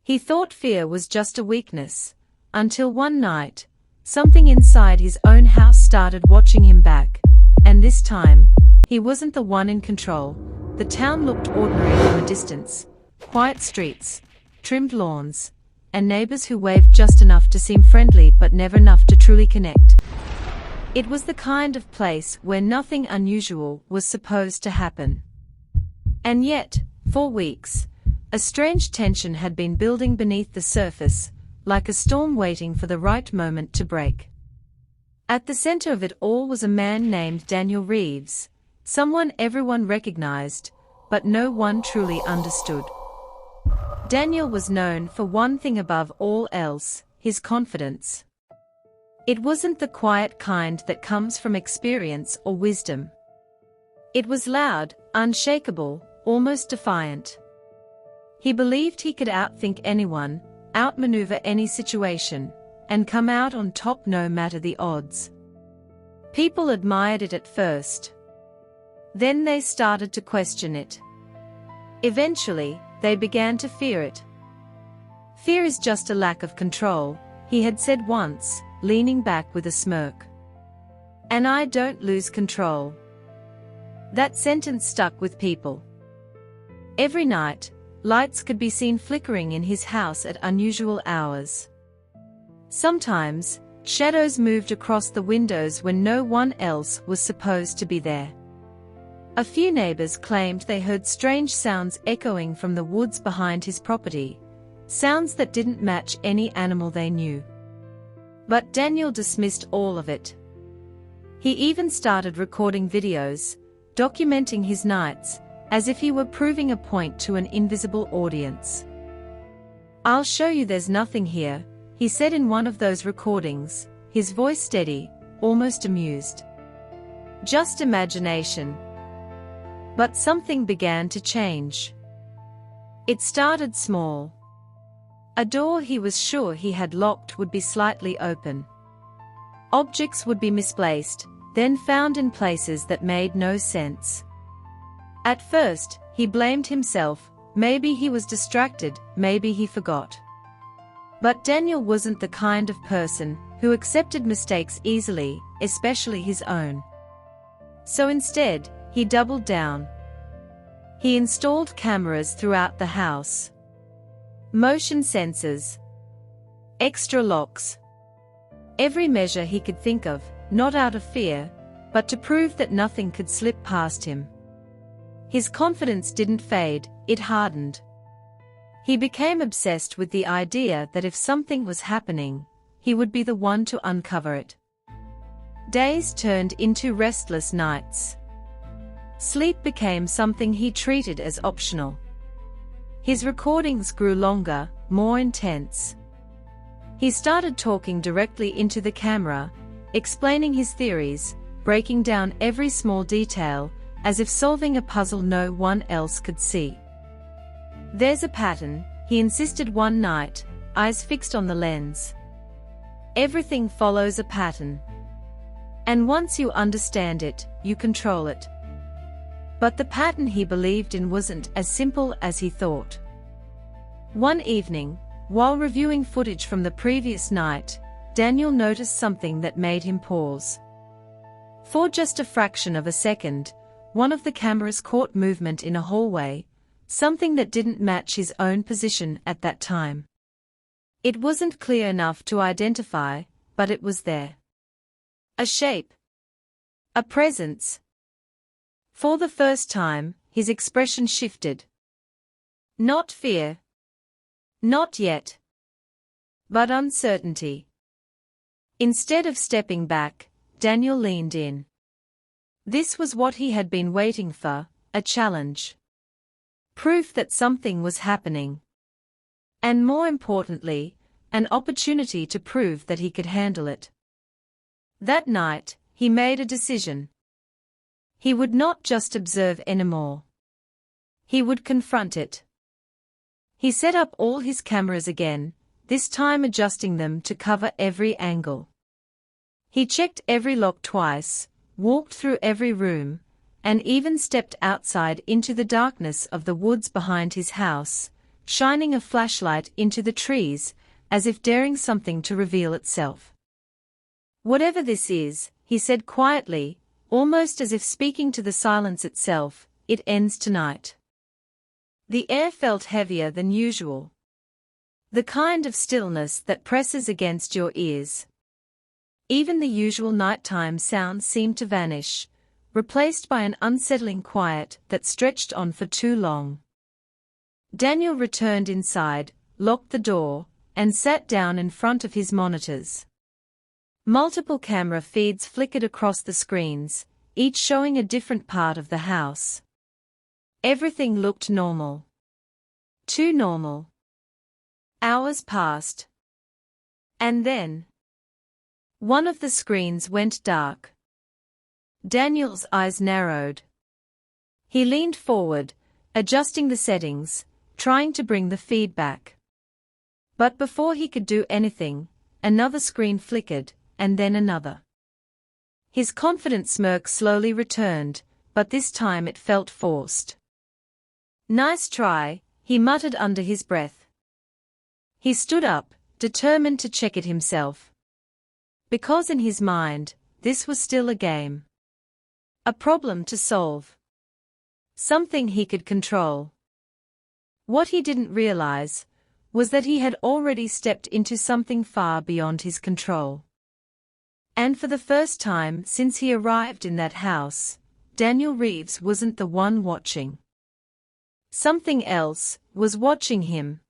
He thought fear was just a weakness, until one night, something inside his own house started watching him back, and this time, he wasn't the one in control. The town looked ordinary from a distance: quiet streets, trimmed lawns, and neighbors who waved just enough to seem friendly but never enough to truly connect. It was the kind of place where nothing unusual was supposed to happen. And yet, for weeks, a strange tension had been building beneath the surface, like a storm waiting for the right moment to break. At the center of it all was a man named Daniel Reeves, someone everyone recognized, but no one truly understood. Daniel was known for one thing above all else: his confidence. It wasn't the quiet kind that comes from experience or wisdom. It was loud, unshakable, almost defiant. He believed he could outthink anyone, outmaneuver any situation, and come out on top no matter the odds. People admired it at first. Then they started to question it. Eventually, they began to fear it. "Fear is just a lack of control," he had said once, leaning back with a smirk. "And I don't lose control." That sentence stuck with people. Every night, lights could be seen flickering in his house at unusual hours. Sometimes, shadows moved across the windows when no one else was supposed to be there. A few neighbors claimed they heard strange sounds echoing from the woods behind his property, sounds that didn't match any animal they knew. But Daniel dismissed all of it. He even started recording videos, documenting his nights, as if he were proving a point to an invisible audience. "I'll show you there's nothing here," he said in one of those recordings, his voice steady, almost amused. "Just imagination." But something began to change. It started small. A door he was sure he had locked would be slightly open. Objects would be misplaced, then found in places that made no sense. At first, he blamed himself. Maybe he was distracted, maybe he forgot. But Daniel wasn't the kind of person who accepted mistakes easily, especially his own. So instead, he doubled down. He installed cameras throughout the house. Motion sensors. Extra locks. Every measure he could think of, not out of fear, but to prove that nothing could slip past him. His confidence didn't fade, it hardened. He became obsessed with the idea that if something was happening, he would be the one to uncover it. Days turned into restless nights. Sleep became something he treated as optional. His recordings grew longer, more intense. He started talking directly into the camera, explaining his theories, breaking down every small detail, as if solving a puzzle no one else could see. "There's a pattern," he insisted one night, eyes fixed on the lens. "Everything follows a pattern. And once you understand it, you control it." But the pattern he believed in wasn't as simple as he thought. One evening, while reviewing footage from the previous night, Daniel noticed something that made him pause. For just a fraction of a second, one of the cameras caught movement in a hallway, something that didn't match his own position at that time. It wasn't clear enough to identify, but it was there. A shape. A presence. For the first time, his expression shifted. Not fear. Not yet. But uncertainty. Instead of stepping back, Daniel leaned in. This was what he had been waiting for, a challenge. Proof that something was happening. And more importantly, an opportunity to prove that he could handle it. That night, he made a decision. He would not just observe anymore. He would confront it. He set up all his cameras again, this time adjusting them to cover every angle. He checked every lock twice, walked through every room, and even stepped outside into the darkness of the woods behind his house, shining a flashlight into the trees, as if daring something to reveal itself. "Whatever this is," he said quietly, almost as if speaking to the silence itself, "it ends tonight." The air felt heavier than usual. The kind of stillness that presses against your ears. Even the usual nighttime sounds seemed to vanish, replaced by an unsettling quiet that stretched on for too long. Daniel returned inside, locked the door, and sat down in front of his monitors. Multiple camera feeds flickered across the screens, each showing a different part of the house. Everything looked normal. Too normal. Hours passed. And then one of the screens went dark. Daniel's eyes narrowed. He leaned forward, adjusting the settings, trying to bring the feed back. But before he could do anything, another screen flickered, and then another. His confident smirk slowly returned, but this time it felt forced. "Nice try," he muttered under his breath. He stood up, determined to check it himself. Because in his mind, this was still a game. A problem to solve. Something he could control. What he didn't realize was that he had already stepped into something far beyond his control. And for the first time since he arrived in that house, Daniel Reeves wasn't the one watching. Something else was watching him.